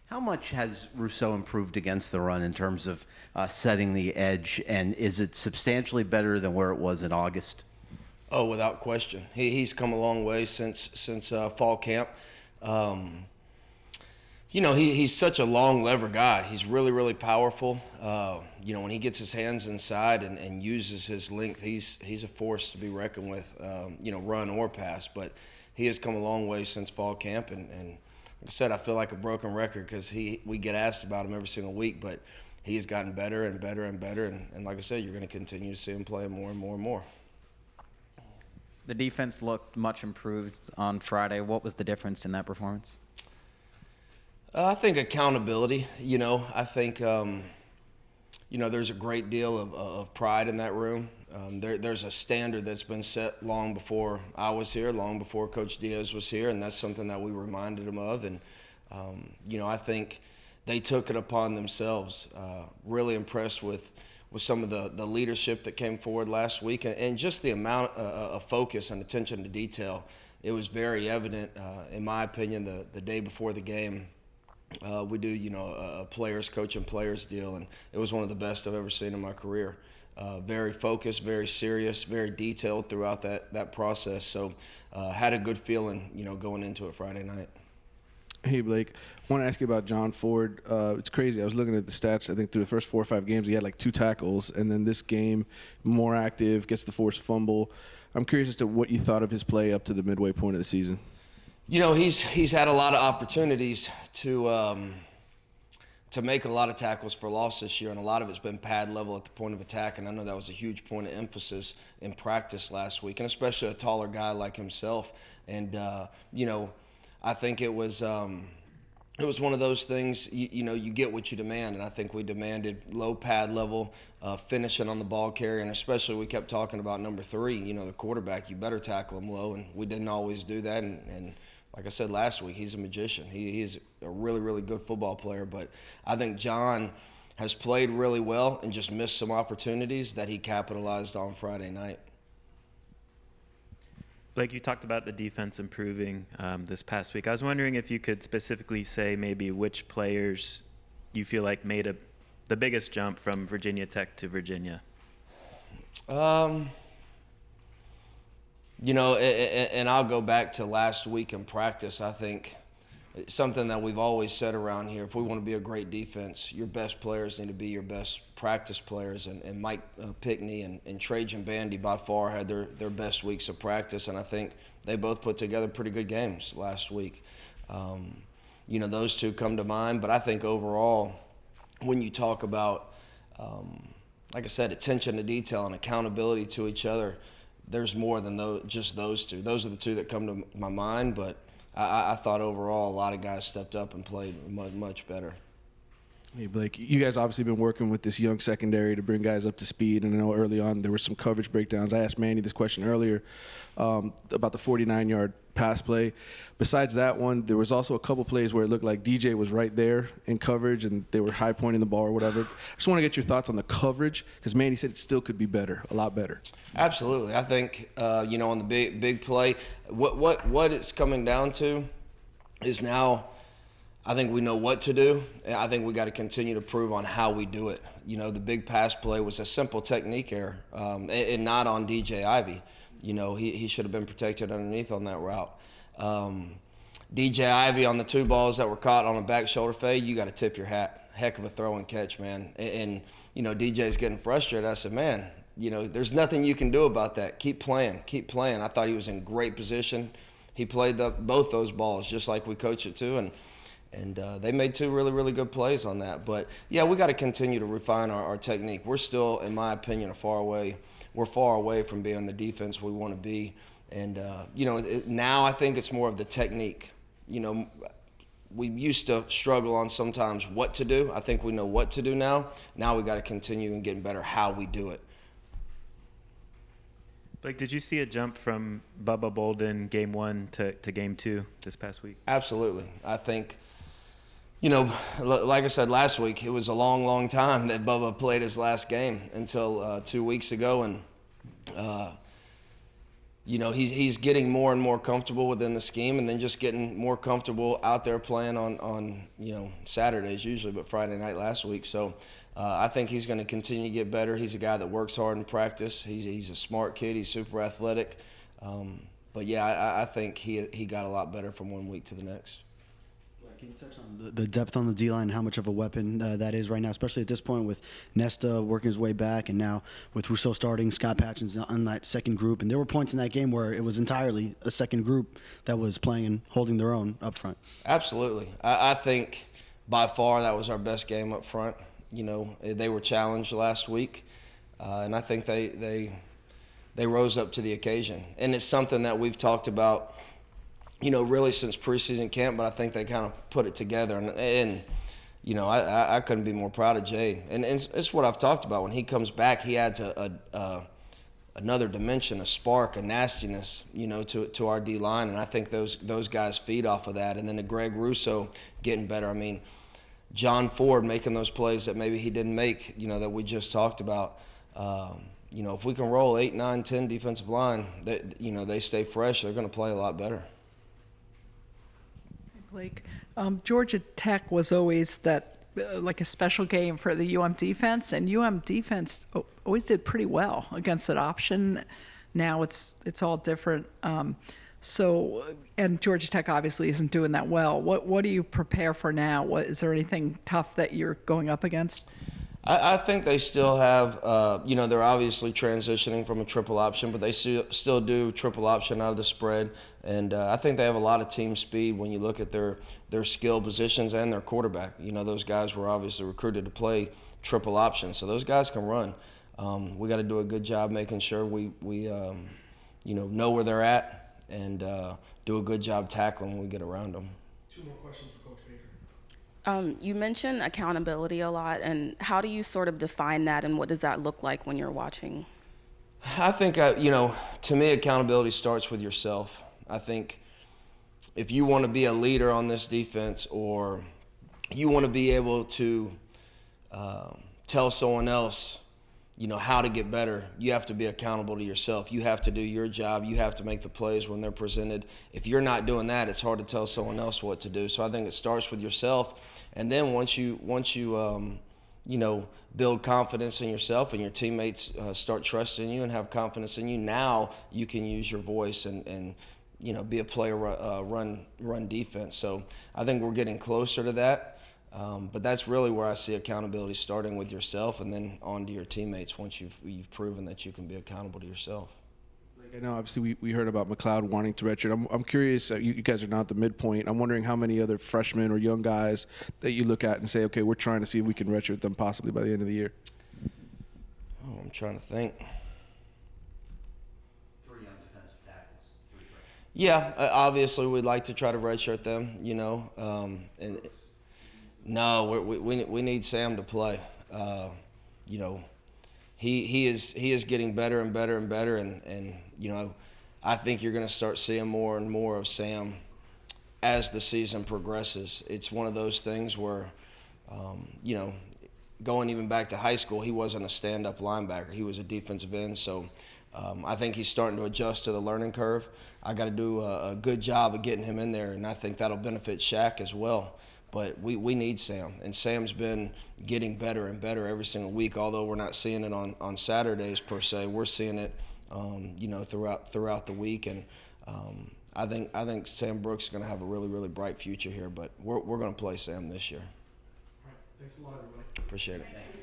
How much has Rousseau improved against the run in terms of setting the edge, and is it substantially better than where it was in August? Oh, without question. He's come a long way since fall camp. He's such a long lever guy. He's really, really powerful. When he gets his hands inside and uses his length, he's a force to be reckoned with, run or pass. But he has come a long way since fall camp. And like I said, I feel like a broken record because we get asked about him every single week. But he has gotten better and better and better. And like I said, you're going to continue to see him play more and more and more. The defense looked much improved on Friday. What was the difference in that performance? I think accountability. I think there's a great deal of pride in that room. There's a standard that's been set long before I was here, long before Coach Diaz was here, and that's something that we reminded him of. And I think they took it upon themselves. Really impressed with some of the leadership that came forward last week, and just the amount of focus and attention to detail. It was very evident, in my opinion, the day before the game. We do, a players coaching players deal, and it was one of the best I've ever seen in my career. Very focused, very serious, very detailed throughout that process. So had a good feeling, going into it Friday night. Hey, Blake, I want to ask you about John Ford. It's crazy. I was looking at the stats. I think through the first 4 or 5 games, he had like 2 tackles, and then this game, more active, gets the forced fumble. I'm curious as to what you thought of his play up to the midway point of the season. He's had a lot of opportunities to make a lot of tackles for loss this year, and a lot of it's been pad level at the point of attack, and I know that was a huge point of emphasis in practice last week, and especially a taller guy like himself. And I think it was one of those things, you get what you demand, and I think we demanded low pad level, finishing on the ball carrier, and especially we kept talking about number 3, the quarterback. You better tackle him low, and we didn't always do that, and like I said last week, he's a magician. He is a really, really good football player, but I think John has played really well and just missed some opportunities that he capitalized on Friday night. Blake, you talked about the defense improving this past week. I was wondering if you could specifically say maybe which players you feel like made the biggest jump from Virginia Tech to Virginia. And I'll go back to last week in practice. I think something that we've always said around here, if we want to be a great defense, your best players need to be your best practice players. And Mike Pickney and Trajan Bandy by far had their best weeks of practice, and I think they both put together pretty good games last week. Those two come to mind, but I think overall, when you talk about, like I said, attention to detail and accountability to each other, there's more than just those two. Those are the two that come to my mind, but I thought overall a lot of guys stepped up and played much better. Hey, Blake, you guys obviously been working with this young secondary to bring guys up to speed, and I know early on there were some coverage breakdowns. I asked Manny this question earlier about the 49-yard pass play. Besides that one, there was also a couple plays where it looked like DJ was right there in coverage and they were high pointing the ball or whatever. I just want to get your thoughts on the coverage, because Manny said it still could be better, a lot better. Absolutely. I think, on the big play, what it's coming down to is now I think we know what to do. I think we got to continue to prove on how we do it. The big pass play was a simple technique error, and not on DJ Ivey. He should have been protected underneath on that route. DJ Ivey on the 2 balls that were caught on a back shoulder fade, you got to tip your hat. Heck of a throw and catch, man. And DJ's getting frustrated. I said, man, there's nothing you can do about that. Keep playing. I thought he was in great position. He played both those balls just like we coach it to, and they made 2 really, really good plays on that. But, yeah, we got to continue to refine our technique. We're still, in my opinion, we're far away from being the defense we want to be. And, now I think it's more of the technique. We used to struggle on sometimes what to do. I think we know what to do now. Now we got to continue and getting better how we do it. Blake, did you see a jump from Bubba Bolden game 1 to game 2 this past week? Absolutely. I think, like I said last week, it was a long, long time that Bubba played his last game until 2 weeks ago. And, you know, he's getting more and more comfortable within the scheme, and then just getting more comfortable out there playing on you know, Saturdays usually, but Friday night last week. So I think he's going to continue to get better. He's a guy that works hard in practice. He's a smart kid. He's super athletic. But yeah, I think he got a lot better from one week to the next. Can you touch on the depth on the D-line, how much of a weapon that is right now, especially at this point with Nesta working his way back, and now with Rousseau starting, Scott Patchin's on that second group. And there were points in that game where it was entirely a second group that was playing and holding their own up front. Absolutely. I think by far that was our best game up front. You know, they were challenged last week, and I think they rose up to the occasion. And it's something that we've talked about, you know, really since preseason camp, but I think they kind of put it together. And you know, I couldn't be more proud of Jade. And it's what I've talked about. When he comes back, he adds another dimension, a spark, a nastiness, you know, to our D-line. And I think those guys feed off of that. And then the Greg Rousseau getting better. I mean, John Ford making those plays that maybe he didn't make, you know, that we just talked about. You know, if we can roll 8, 9, 10 defensive line, you know, they stay fresh, they're going to play a lot better. Blake, Georgia Tech was always that like a special game for the UM defense, and UM defense always did pretty well against that option. Now it's all different. So, and Georgia Tech obviously isn't doing that well. What do you prepare for now? Is there anything tough that you're going up against? I think they still have, you know, they're obviously transitioning from a triple option, but they still do triple option out of the spread. And I think they have a lot of team speed when you look at their skill positions and their quarterback. You know, those guys were obviously recruited to play triple option, so those guys can run. We got to do a good job making sure we you know where they're at and do a good job tackling when we get around them. 2 more questions for Coach Baker. You mentioned accountability a lot, and how do you sort of define that, and what does that look like when you're watching? I think, you know, to me, accountability starts with yourself. I think if you want to be a leader on this defense, or you want to be able to tell someone else, you know, how to get better, you have to be accountable to yourself. You have to do your job. You have to make the plays when they're presented. If you're not doing that, it's hard to tell someone else what to do. So I think it starts with yourself. And then once you you know, build confidence in yourself and your teammates start trusting you and have confidence in you, now you can use your voice and you know, be a player, run defense. So I think we're getting closer to that. But that's really where I see accountability, starting with yourself and then on to your teammates once you've proven that you can be accountable to yourself. I know obviously we heard about McLeod wanting to redshirt. I'm curious, you guys are now at the midpoint. I'm wondering how many other freshmen or young guys that you look at and say, okay, we're trying to see if we can redshirt them possibly by the end of the year. Oh, I'm trying to think. 3 young defensive tackles, 3 freshmen. Yeah, obviously we'd like to try to redshirt them, you know. And no, we need Sam to play. You know, he is getting better and better and better, and you know, I think you're going to start seeing more and more of Sam as the season progresses. It's one of those things where, you know, going even back to high school, he wasn't a stand-up linebacker. He was a defensive end, so I think he's starting to adjust to the learning curve. I got to do a good job of getting him in there, and I think that'll benefit Shaq as well. But we need Sam, and Sam's been getting better and better every single week. Although we're not seeing it on Saturdays per se, we're seeing it, you know, throughout the week. And I think Sam Brooks is going to have a really, really bright future here. But we're going to play Sam this year. All right, thanks a lot, everybody. Appreciate it. Thank you.